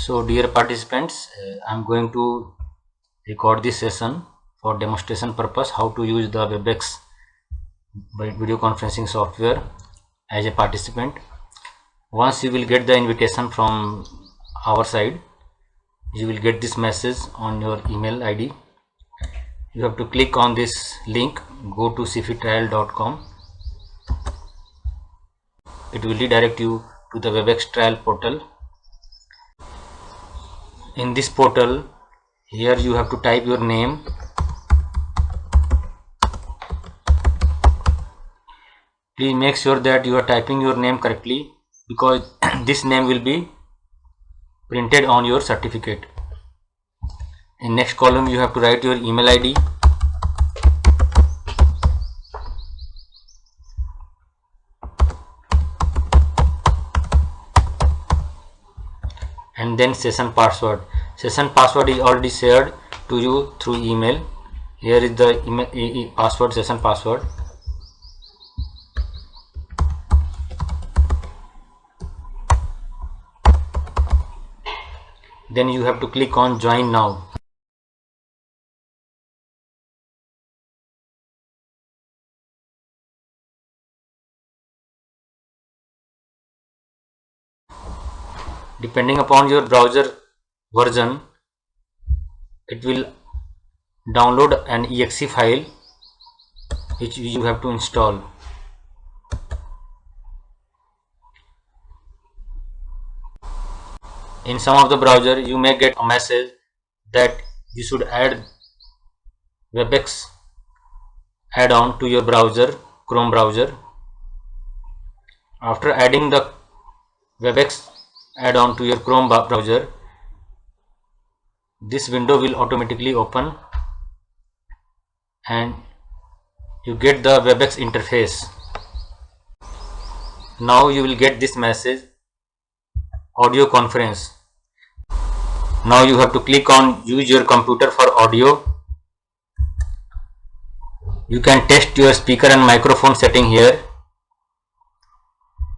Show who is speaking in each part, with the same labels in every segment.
Speaker 1: So dear participants, I am going to record this session for demonstration purpose how to use the WebEx video conferencing software as a participant. Once you will get the invitation from our side, you will get this message on your email ID. You have to click on this link, go to cfitrial.com. It will redirect you to the WebEx trial portal. In this portal, here you have to type your name, please make sure that you are typing your name correctly because this name will be printed on your certificate. In next column you have to write your email ID, and then session password. Session password is already shared to you through email. Here is the email password, session password. Then you have to click on join now. Depending upon your browser version, it will download an exe file which you have to install. In some of the browser you may get a message that you should add WebEx add-on to your browser, Chrome browser. After adding the WebEx add-on to your Chrome browser, this window will automatically open and you get the WebEx interface. Now you will get this message, audio conference. Now you have to click on use your computer for audio. You can test your speaker and microphone setting here.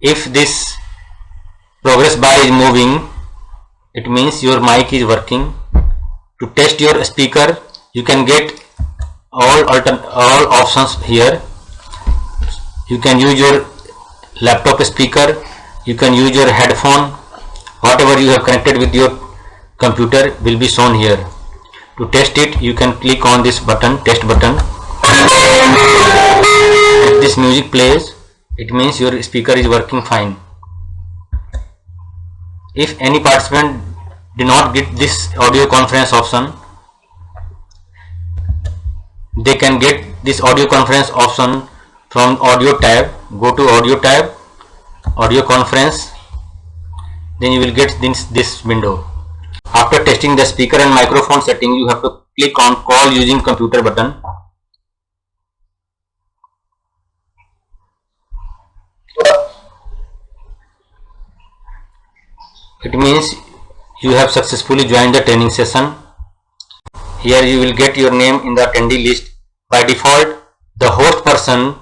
Speaker 1: If this progress bar is moving, it means your mic is working. To test your speaker, you can get all options here. You can use your laptop speaker, you can use your headphone, whatever you have connected with your computer will be shown here. To test it, you can click on this button, test button. If this music plays, it means your speaker is working fine. If any participant did not get this audio conference option, they can get this audio conference option from audio tab. Go to audio tab, audio conference, then you will get this window. After testing the speaker and microphone setting, you have to click on call using computer button. It means you have successfully joined the training session. Here you will get your name in the attendee list. By default, the host person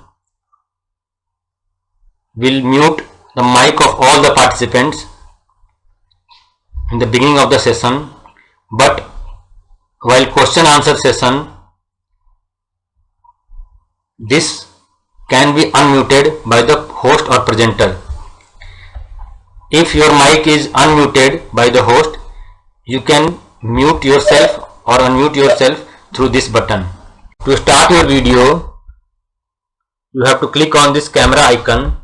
Speaker 1: will mute the mic of all the participants in the beginning of the session, but while question answer session, this can be unmuted by the host or presenter. If your mic is unmuted by the host, you can mute yourself or unmute yourself through this button. To start your video, you have to click on this camera icon.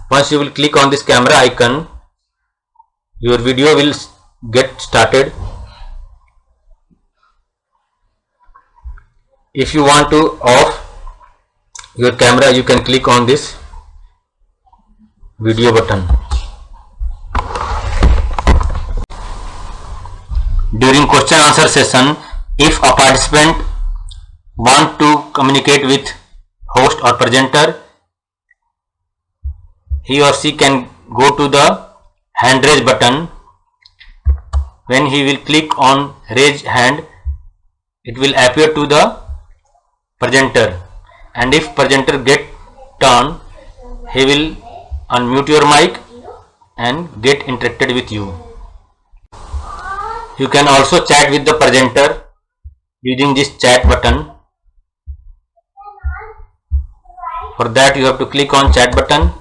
Speaker 1: Once you will click on this camera icon, your video will get started. If you want to off your camera, you can click on this video button. During question answer session, if a participant want to communicate with host or presenter, he or she can go to the hand raise button. When he will click on raise hand, it will appear to the presenter, and if presenter get turn, he will unmute your mic and get interacted with you. You can also chat with the presenter using this chat button. For that you have to click on chat button.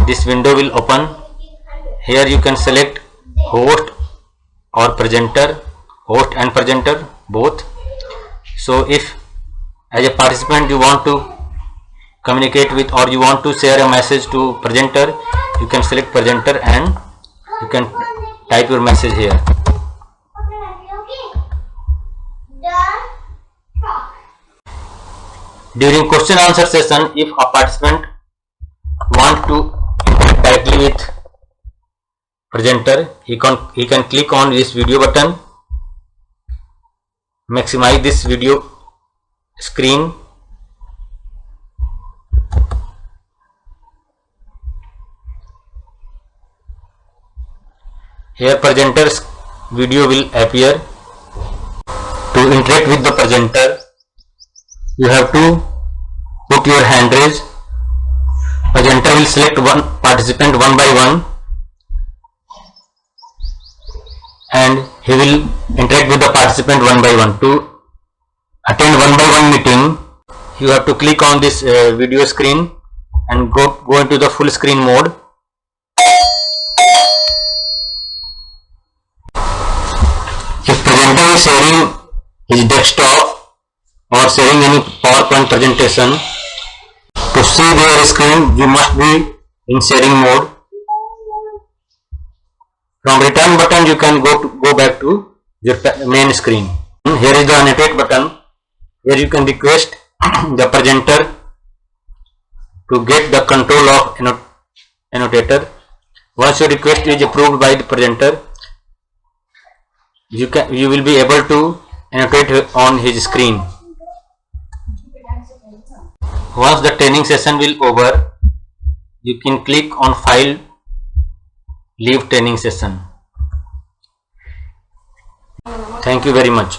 Speaker 1: This window will open. Here you can select host or presenter, host and presenter both. So if as a participant you want to communicate with or you want to share a message to presenter, you can select presenter and you can type your message here. During question answer session, if a participant want to interact directly with presenter, he can click on this video button, maximize this video screen, here presenter's video will appear. To interact with the presenter, you have to put your hand raise. Presenter will select one participant one by one and he will interact with the participant one by one. To attend one by one meeting, you have to click on this video screen and go into the full screen mode. If presenter is sharing his desktop or sharing any PowerPoint presentation, to see their screen you must be in sharing mode. From return button you can go back to your main screen. Here is the annotate button. Here you can request the presenter to get the control of annotator. Once your request is approved by the presenter, you will be able to annotate on his screen. Once the training session will over, you can click on file, leave training session. Thank you very much.